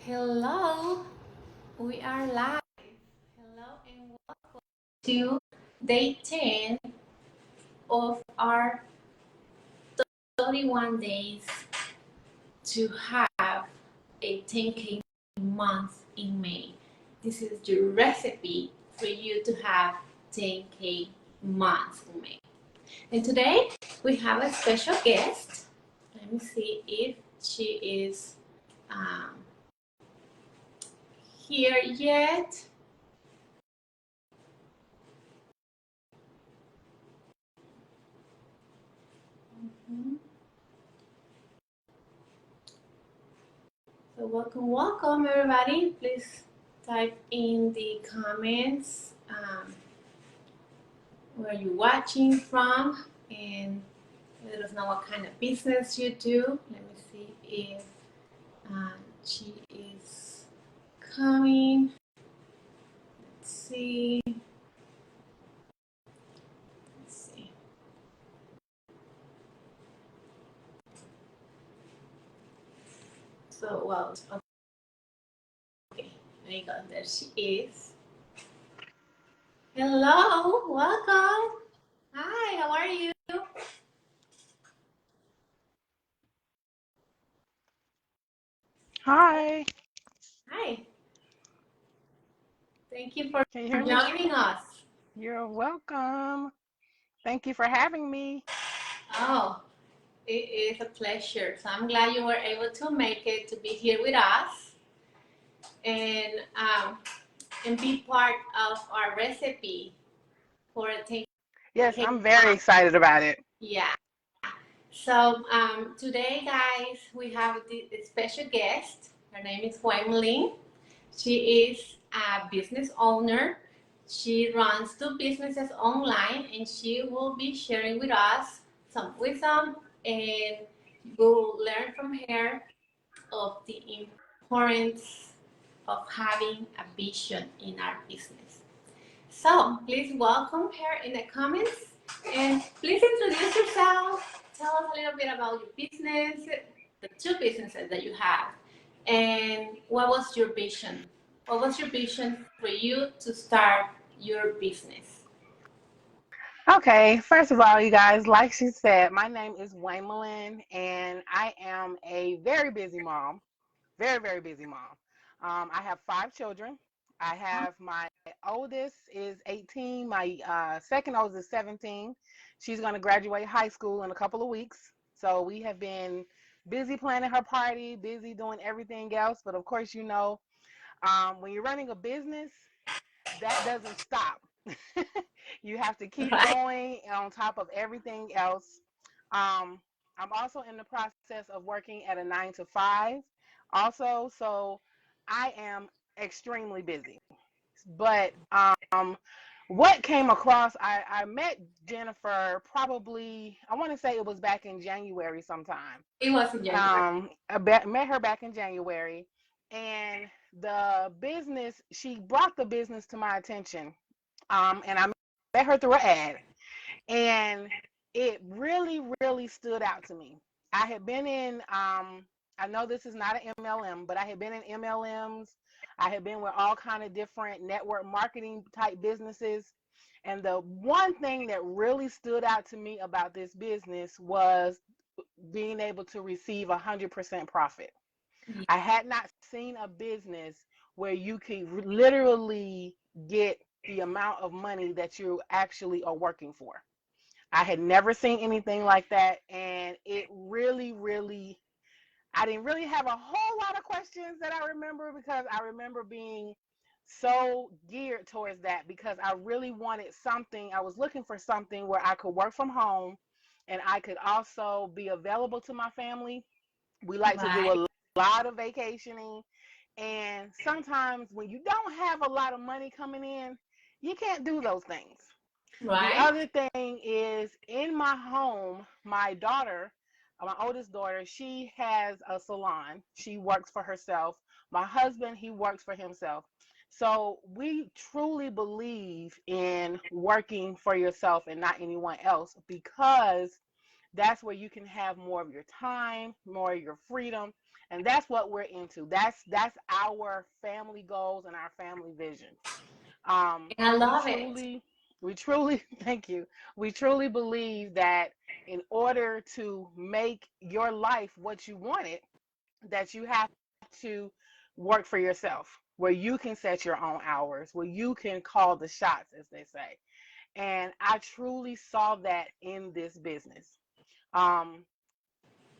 Hello, we are live. Hello and welcome to day 10 of our 31 days to have a 10K month in May. This is the recipe for you to have 10K month in May. And today we have a special guest. Let me see if she is um, here yet. Mhm. So welcome everybody. Please type in the comments where you're watching from and let us know what kind of business you do. Let me see if she is coming. Let's see. Let's see. So okay. There you go. There she is. Hello, welcome. Hi, how are you? Hi, Hi. Thank you for can you hear me? joining us. You're welcome. Thank you for having me. Oh, it is a pleasure. So I'm glad you were able to make it to be here with us and be part of our recipe for a take Yes, cake I'm very month. excited about it. Yeah. So today, guys, we have the special guest. Her name is Wemlin. She is a business owner. She runs two businesses online, and she will be sharing with us some wisdom, and we'll learn from her of the importance of having a vision in our business. So please welcome her in the comments and please introduce yourself. Tell us a little bit about your business, the two businesses that you have, and what was your vision? What was your vision for you to start your business? Okay, first of all, you guys, like she said, my name is Wamelin, and I am a very busy mom, very, very busy mom. I have five children. I have my oldest is 18, my second oldest is 17. She's going to graduate high school in a couple of weeks. So we have been busy planning her party, busy doing everything else. But of course, when you're running a business, that doesn't stop. You have to keep Right. going on top of everything else. Um, I'm also in the process of working at a 9 to 5 also, so I am extremely busy. But what came across, I met Jennifer probably, I want to say it was back in January sometime. It was in January. Met her back in January, and the business, she brought the business to my attention. And I met her through an ad, and it really, really stood out to me. I had been in, I know this is not an MLM, but I had been in MLMs. I had been with all kind of different network marketing type businesses. And the one thing that really stood out to me about this business was being able to receive 100% profit. I had not seen a business where you could literally get the amount of money that you actually are working for. I had never seen anything like that, and it really, really, I didn't really have a whole lot of questions that I remember, because I remember being so geared towards that, because I really wanted something. I was looking for something where I could work from home and I could also be available to my family. We like to do Right. a lot of vacationing, and sometimes when you don't have a lot of money coming in, you can't do those things. The Right. other thing is, in my home, my daughter, my oldest daughter, she has a salon. She works for herself. My husband, he works for himself. So we truly believe in working for yourself and not anyone else, because that's where you can have more of your time, more of your freedom. And that's what we're into. That's our family goals and our family vision. And I We love it. truly, we truly, thank you. We truly believe that in order to make your life what you want it, that you have to work for yourself, where you can set your own hours, where you can call the shots, as they say. And I truly saw that in this business. Um,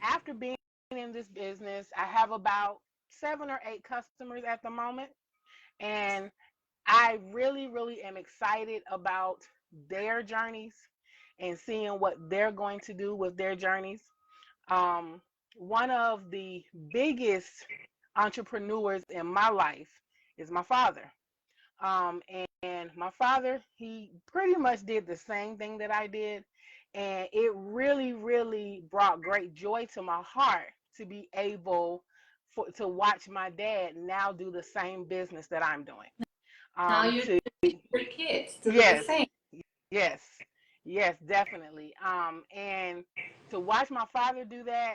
After being in this business, I have about 7 or 8 customers at the moment. And I really, really am excited about their journeys and seeing what they're going to do with their journeys. Um, One of the biggest entrepreneurs in my life is my father. And my father, he pretty much did the same thing that I did. And it really, really brought great joy to my heart to be able to watch my dad now do the same business that I'm doing. Now you To teach your kids to do the Yes, same. yes, yes, definitely. And to watch my father do that,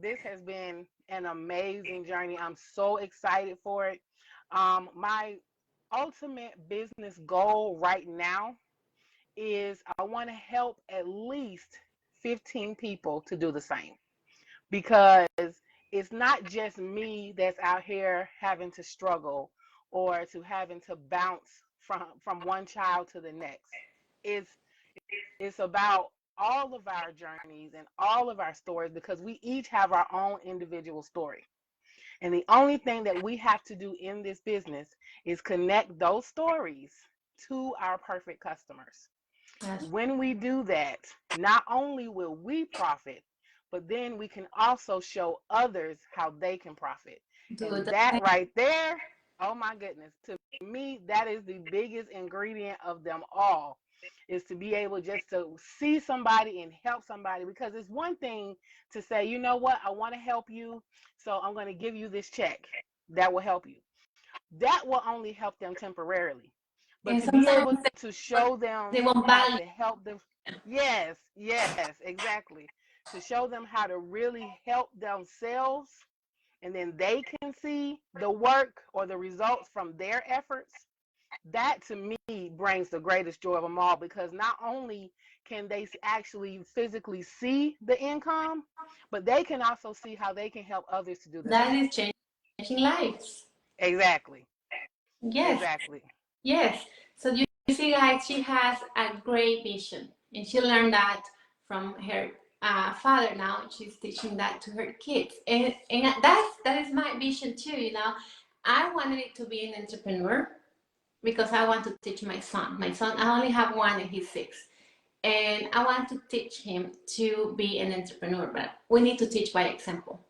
this has been an amazing journey. I'm so excited for it. My ultimate business goal right now is I want to help at least 15 people to do the same, because it's not just me that's out here having to struggle or to having to bounce from one child to the next. It's it's about all of our journeys and all of our stories, because we each have our own individual story. And the only thing that we have to do in this business is connect those stories to our perfect customers. That's When we do that, not only will we profit, but then we can also show others how they can profit. do And the that same. right there, oh my goodness, to me, that is the biggest ingredient of them all, is to be able just to see somebody and help somebody. Because it's one thing to say, you know what, I want to help you, so I'm going to give you this check that will help you. That will only help them temporarily. But And to be sometimes able to show they them want how value. to help them, yes, yes, exactly. To show them how to really help themselves, and then they can see the work or the results from their efforts. That to me brings the greatest joy of them all, because not only can they actually physically see the income, but they can also see how they can help others to do the That same. is changing lives. Exactly, Yes, exactly. yes. So you see, guys, she has a great vision, and she learned that from her father. Now she's teaching that to her kids, and that is my vision too. You know, I wanted it to be an entrepreneur because I want to teach my son. My son, I only have one, and he's 6. And I want to teach him to be an entrepreneur, but we need to teach by example.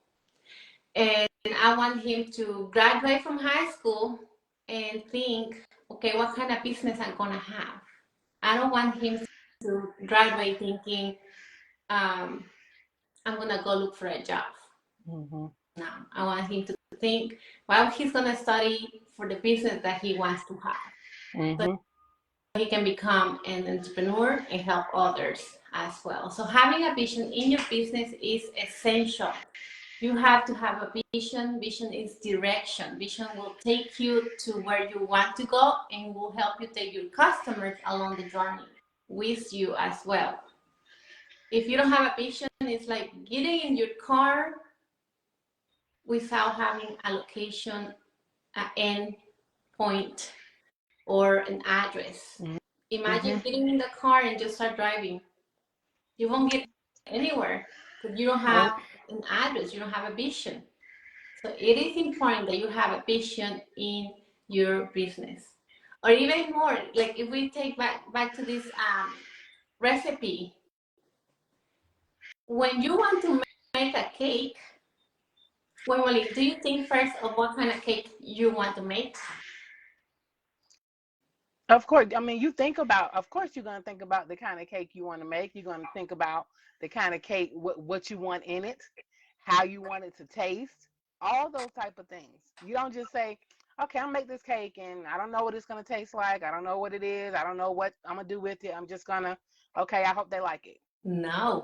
And I want him to graduate from high school and think, okay, what kind of business I'm gonna have. I don't want him to graduate thinking, um, I'm gonna go look for a job. Mm-hmm. No, I want him to think, well, he's gonna study for the business that he wants to have. So Mm-hmm. he can become an entrepreneur and help others as well. So having a vision in your business is essential. You have to have a vision. Vision is direction. Vision will take you to where you want to go and will help you take your customers along the journey with you as well. If you don't have a vision, it's like getting in your car without having a location, an end point, or an address. Mm-hmm. Imagine getting in the car and just start driving. You won't get anywhere because you don't Nope. have an address, you don't have a vision. So it is important that you have a vision in your business. Or even more, like if we take back to this recipe, when you want to make a cake, Wemily, do you think first of what kind of cake you want to make? Of course, I mean, of course, you're going to think about the kind of cake you want to make. You're going to think about the kind of cake, what you want in it, how you want it to taste, all those type of things. You don't just say, okay, I'll make this cake and I don't know what it's going to taste like. I don't know what it is. I don't know what I'm going to do with it. I'm just going to, okay, I hope they like it. No.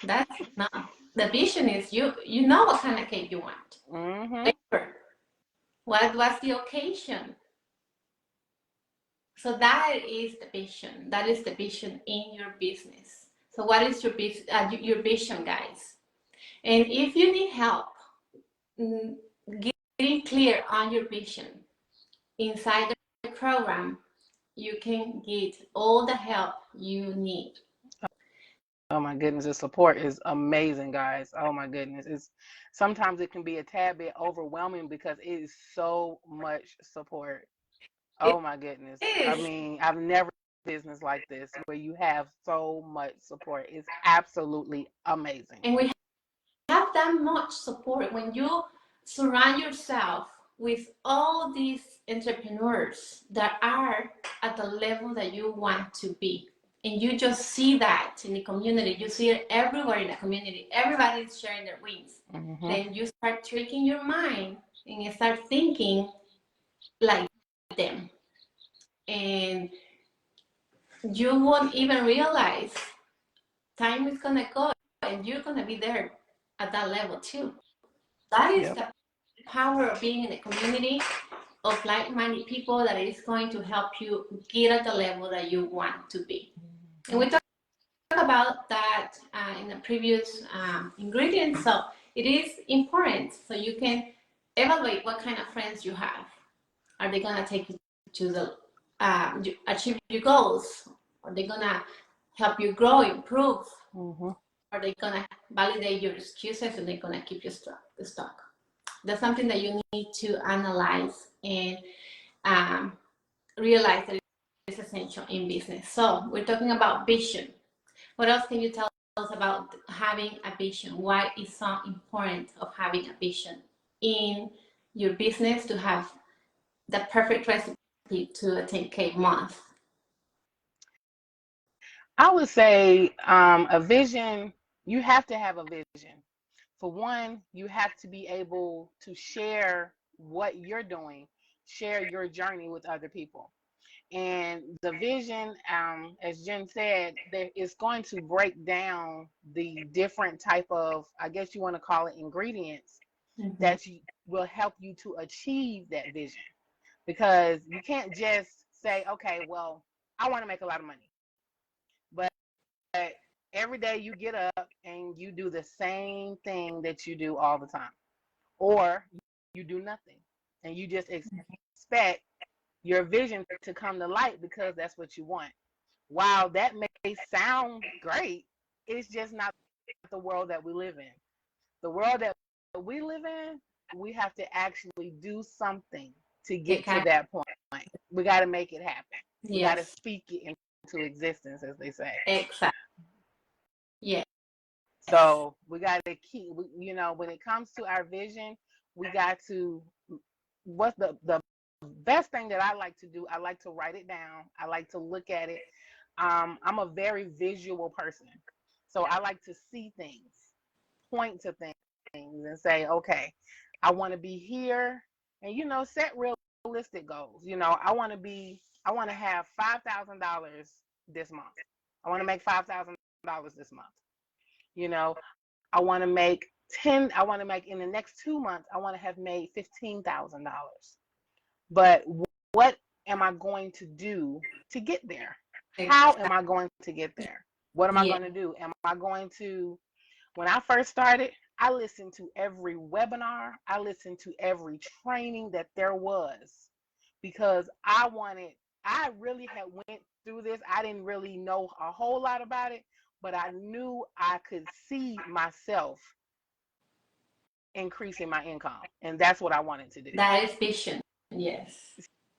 That's not the vision is you know what kind of cake you want. Mm-hmm. What's the occasion? So that is the vision. That is the vision in your business. So what is your vision, guys? And if you need help mm, getting clear on your vision inside the program, you can get all the help you need. Oh my goodness, the support is amazing, guys. Oh my goodness. Sometimes it can be a tad bit overwhelming because it is so much support. It Oh my goodness. I is. mean, I've never seen a business like this where you have so much support. It's absolutely amazing. And we have that much support when you surround yourself with all these entrepreneurs that are at the level that you want to be. And you just see that in the community. You see it everywhere in the community. Everybody's sharing their wins. Mm-hmm. Then you start tricking your mind and you start thinking like them. And you won't even realize time is going to go and you're going to be there at that level too. That is the power of being in a community of like-minded people that is going to help you get at the level that you want to be. And we talked about that in the previous ingredients. So it is important so you can evaluate what kind of friends you have. Are they going to take you to the achieve your goals? Are they going to help you grow, improve? Mm-hmm. Are they going to validate your excuses and they're going to keep you stuck? That's something that you need to analyze and realize that it's essential in business. So we're talking about vision. What else can you tell us about having a vision? Why is so important of having a vision in your business to have the perfect recipe to a 10K month? I would say a vision, you have to have a vision. For one, you have to be able to share what you're doing, share your journey with other people. And the vision, as Jen said, that is going to break down the different type of, I guess you want to call it, ingredients that will help you to achieve that vision. Because you can't just say, okay, well, I want to make a lot of money. But every day you get up and you do the same thing that you do all the time. Or you do nothing and you just expect your vision to come to light because that's what you want. While that may sound great, it's just not the world that we live in. The world that we live in, we have to actually do something to get to that point. We got to make it happen. We got to speak it into existence, as they say. Exactly. Yeah. So we got to keep, when it comes to our vision, we got to, what's the best thing that I like to do, I like to write it down. I like to look at it. I'm a very visual person. So I like to see things, point to things and say, okay, I want to be here and, set realistic goals. I want to have $5,000 this month. I want to make $5,000 this month. I want to make in the next 2 months, I want to have made $15,000. But what am I going to do to get there? How am I going to get there? What am I going to do? Am I going to, when I first started, I listened to every webinar. I listened to every training that there was because I really had went through this. I didn't really know a whole lot about it, but I knew I could see myself increasing my income. And that's what I wanted to do. That is vision. Yes.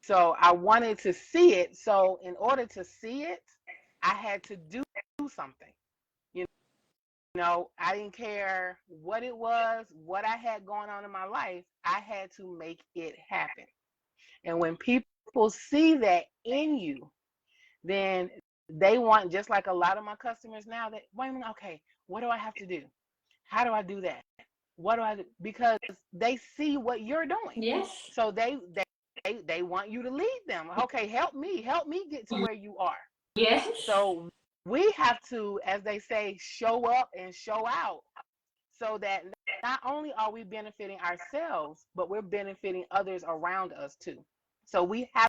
So I wanted to see it. So in order to see it, I had to do something. I didn't care what it was, what I had going on in my life. I had to make it happen. And when people see that in you, then they want, just like a lot of my customers now, that, wait a minute, okay, what do I have to do? How do I do that? What do I do? Because they see what you're doing. Yes. So they want you to lead them. Okay, help me get to where you are. Yes. So we have to, as they say, show up and show out, so that not only are we benefiting ourselves, but we're benefiting others around us too. So we have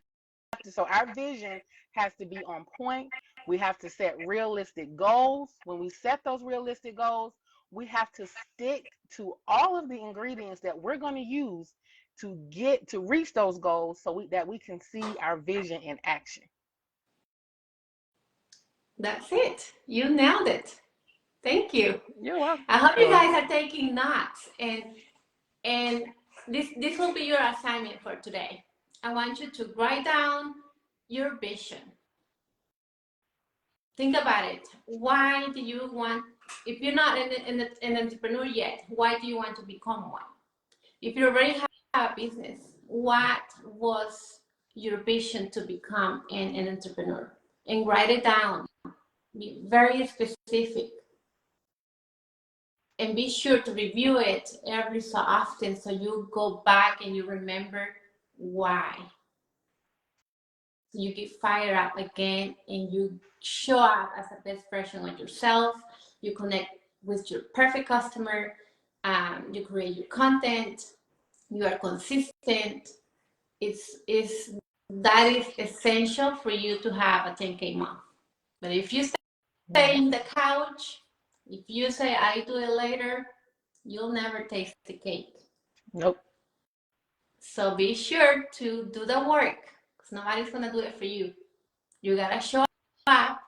to, so our vision has to be on point. We have to set realistic goals. When we set those realistic goals, we have to stick to all of the ingredients that we're going to use to reach those goals, so that we can see our vision in action. That's it. You nailed it. Thank you. You're welcome. I hope you guys are taking notes, and this will be your assignment for today. I want you to write down your vision. Think about it. Why do you want, if you're not an entrepreneur yet, why do you want to become one? If you already have a business, what was your vision to become an entrepreneur? And write it down. Be very specific. And be sure to review it every so often, so you go back and you remember why. So you get fired up again and you show up as the best version of yourself. You connect with your perfect customer. You create your content. You are consistent. That is essential for you to have a 10K month. But if you stay in the couch, if you say I do it later, you'll never taste the cake. Nope. So be sure to do the work, because nobody's gonna do it for you. You gotta show up.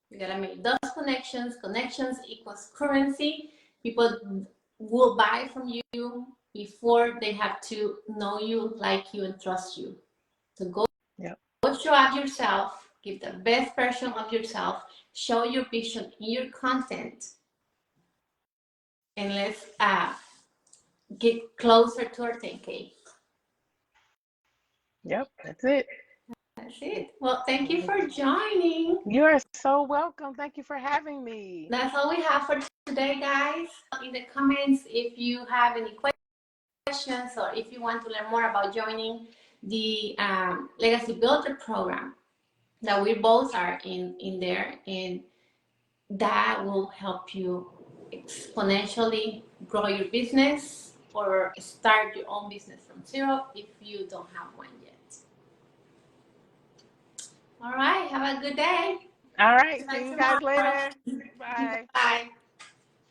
You gotta make those connections. Connections equals currency. People will buy from you before they have to know you, like you, and trust you. So go show up yourself. Give the best version of yourself. Show your vision in your content. And let's get closer to our 10K. Yep, that's it. That's it. Well, thank you for joining. You're so welcome. Thank you for having me. That's all we have for today, guys. In the comments, if you have any questions, or if you want to learn more about joining the Legacy Builder program, that we both are in there, and that will help you exponentially grow your business or start your own business from zero if you don't have one yet. All right, have a good day. All right, see you guys later. Bye. Bye.